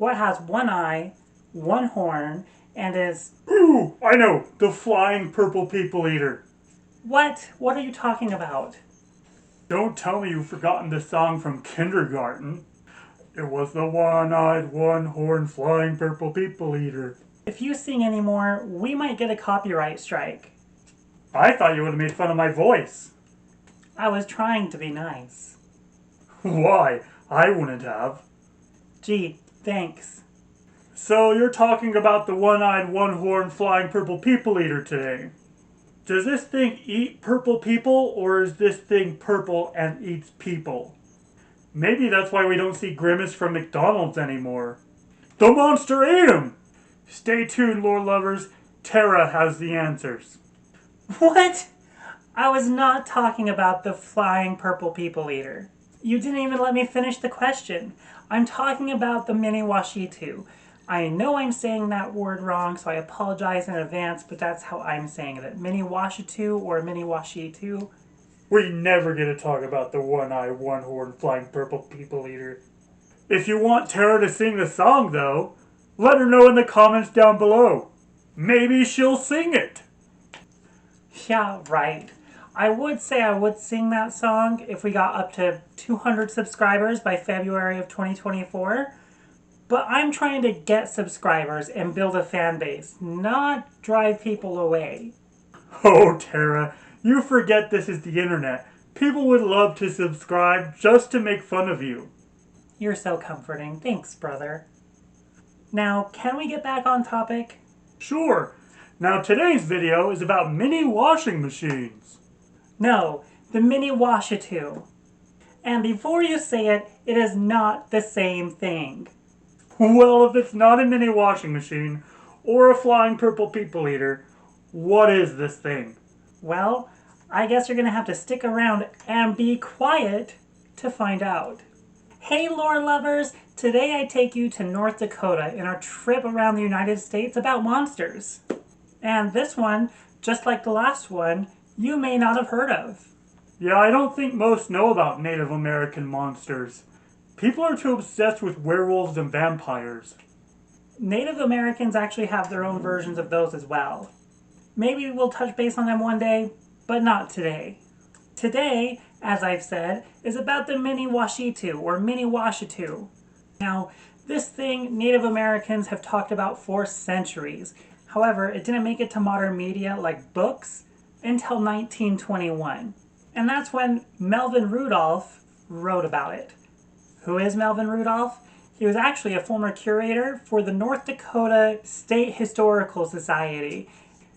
What has one eye, one horn, and is... Ooh, I know, the flying purple people eater. What? What are you talking about? Don't tell me you've forgotten the song from kindergarten. It was the one-eyed, one-horned, flying purple people eater. If you sing anymore, we might get a copyright strike. I thought you would have made fun of my voice. I was trying to be nice. Why? I wouldn't have. Gee, thanks. So you're talking about the one-eyed, one-horned, flying purple people eater today. Does this thing eat purple people, or is this thing purple and eats people? Maybe that's why we don't see Grimace from McDonald's anymore. The monster ate him! Stay tuned, lore lovers. Tara has the answers. What? I was not talking about the flying purple people eater. You didn't even let me finish the question. I'm talking about the Miniwashitu. I know I'm saying that word wrong, so I apologize in advance, but that's how I'm saying it. Miniwashitu or Miniwashitu. We never get to talk about the one-eyed, one-horned, flying purple people eater. If you want Tara to sing the song, though, let her know in the comments down below. Maybe she'll sing it. Yeah, right. I would say I would sing that song if we got up to 200 subscribers by February of 2024. But I'm trying to get subscribers and build a fan base, not drive people away. Oh, Tara, you forget this is the internet. People would love to subscribe just to make fun of you. You're so comforting. Thanks, brother. Now, can we get back on topic? Sure. Now today's video is about mini washing machines. No, the Miniwashitu. And before you say it, it is not the same thing. Well, if it's not a mini washing machine or a flying purple people eater, what is this thing? Well, I guess you're going to have to stick around and be quiet to find out. Hey lore lovers, today I take you to North Dakota in our trip around the United States about monsters. And this one, just like the last one, you may not have heard of. Yeah, I don't think most know about Native American monsters. People are too obsessed with werewolves and vampires. Native Americans actually have their own versions of those as well. Maybe we'll touch base on them one day, but not today. Today, as I've said, is about the Miniwashitu or Miniwashitu. Now, this thing Native Americans have talked about for centuries. However, it didn't make it to modern media like books until 1921. And that's when Melvin Rudolph wrote about it. Who is Melvin Rudolph? He was actually a former curator for the North Dakota State Historical Society.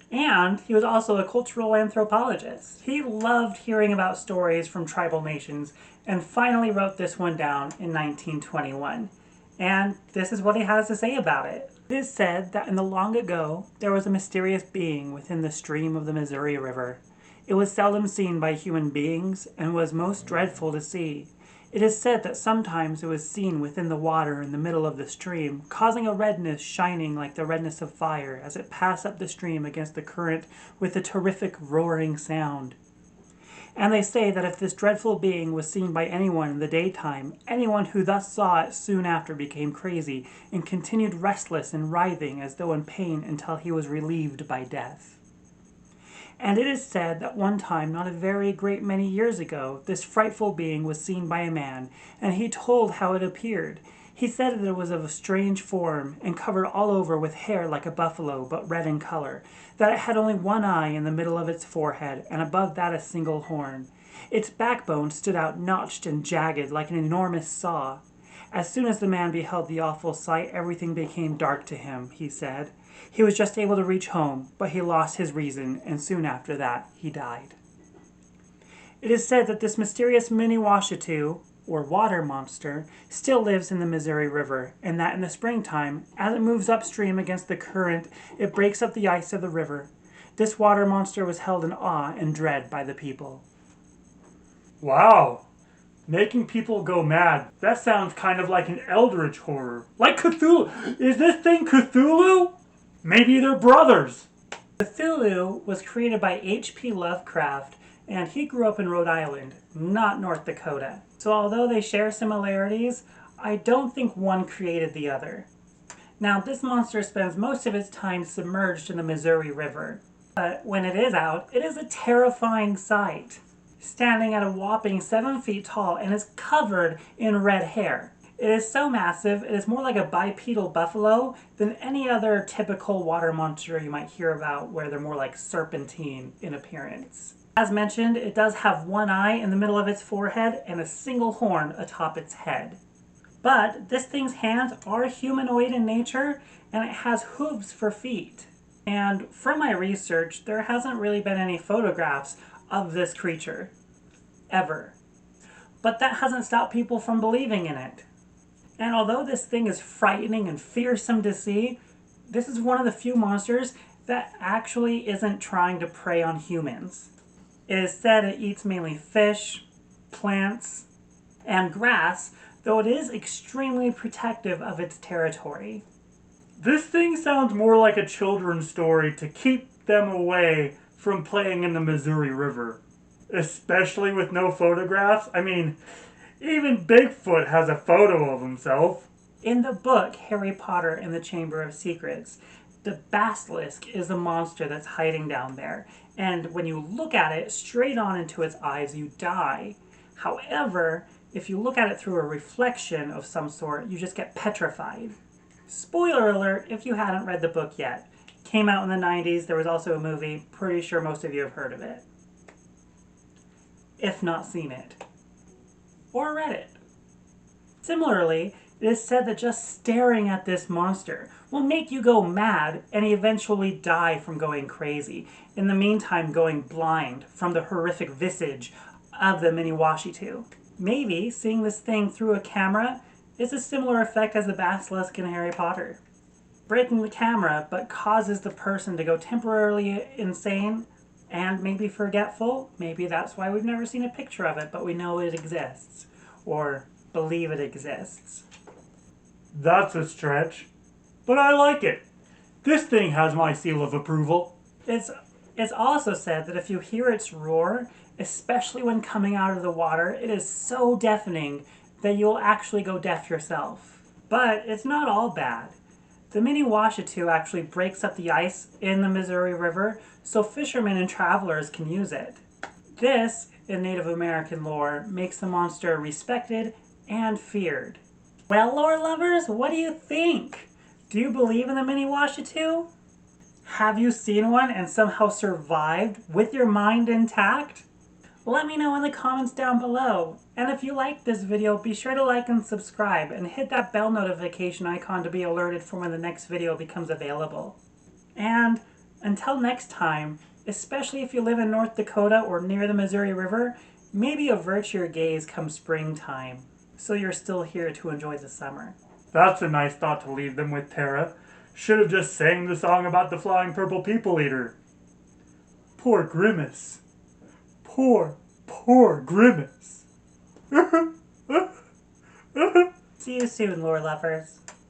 And he was also a cultural anthropologist. He loved hearing about stories from tribal nations and finally wrote this one down in 1921. And this is what he has to say about it. It is said that in the long ago, there was a mysterious being within the stream of the Missouri River. It was seldom seen by human beings and was most dreadful to see. It is said that sometimes it was seen within the water in the middle of the stream, causing a redness shining like the redness of fire as it passed up the stream against the current with a terrific roaring sound. And they say that if this dreadful being was seen by anyone in the daytime, anyone who thus saw it soon after became crazy and continued restless and writhing as though in pain until he was relieved by death. And it is said that one time, not a very great many years ago, this frightful being was seen by a man, and he told how it appeared. He said that it was of a strange form, and covered all over with hair like a buffalo, but red in color, that it had only one eye in the middle of its forehead, and above that a single horn. Its backbone stood out notched and jagged like an enormous saw. As soon as the man beheld the awful sight, everything became dark to him, he said. He was just able to reach home, but he lost his reason, and soon after that, he died. It is said that this mysterious Miniwashitu, or water monster, still lives in the Missouri River, and that in the springtime, as it moves upstream against the current, it breaks up the ice of the river. This water monster was held in awe and dread by the people. Wow. Making people go mad. That sounds kind of like an eldritch horror. Like Cthulhu. Is this thing Cthulhu? Maybe they're brothers. Cthulhu was created by H.P. Lovecraft, and he grew up in Rhode Island, not North Dakota. So although they share similarities, I don't think one created the other. Now, this monster spends most of its time submerged in the Missouri River, but when it is out, it is a terrifying sight. Standing at a whopping 7 feet tall and is covered in red hair. It is so massive, it is more like a bipedal buffalo than any other typical water monster you might hear about, where they're more like serpentine in appearance. As mentioned, it does have one eye in the middle of its forehead and a single horn atop its head. But this thing's hands are humanoid in nature, and it has hooves for feet. And from my research, there hasn't really been any photographs of this creature, ever. But that hasn't stopped people from believing in it. And although this thing is frightening and fearsome to see, this is one of the few monsters that actually isn't trying to prey on humans. It is said it eats mainly fish, plants, and grass, though it is extremely protective of its territory. This thing sounds more like a children's story to keep them away from playing in the Missouri River. Especially with no photographs. I mean, even Bigfoot has a photo of himself. In the book Harry Potter and the Chamber of Secrets, the basilisk is the monster that's hiding down there. And when you look at it straight on into its eyes, you die. However, if you look at it through a reflection of some sort, you just get petrified. Spoiler alert if you hadn't read the book yet. Came out in the 90s, there was also a movie, pretty sure most of you have heard of it. If not seen it. Or read it. Similarly, it is said that just staring at this monster will make you go mad and eventually die from going crazy. In the meantime, going blind from the horrific visage of the Miniwashitu. Maybe seeing this thing through a camera is a similar effect as the basilisk in Harry Potter. Breaking the camera but causes the person to go temporarily insane and maybe forgetful. Maybe that's why we've never seen a picture of it, but we know it exists. Or believe it exists. That's a stretch. But I like it. This thing has my seal of approval. It's also said that if you hear its roar, especially when coming out of the water, it is so deafening that you'll actually go deaf yourself. But it's not all bad. The Miniwashitu actually breaks up the ice in the Missouri River so fishermen and travelers can use it. This, in Native American lore, makes the monster respected and feared. Well, lore lovers, what do you think? Do you believe in the Miniwashitu? Have you seen one and somehow survived with your mind intact? Let me know in the comments down below. And if you liked this video, be sure to like and subscribe and hit that bell notification icon to be alerted for when the next video becomes available. And until next time, especially if you live in North Dakota or near the Missouri River, maybe avert your gaze come springtime, so you're still here to enjoy the summer. That's a nice thought to leave them with, Tara. Should have just sang the song about the flying purple people eater. Poor Grimace. Poor Grimace. See you soon, lore lovers.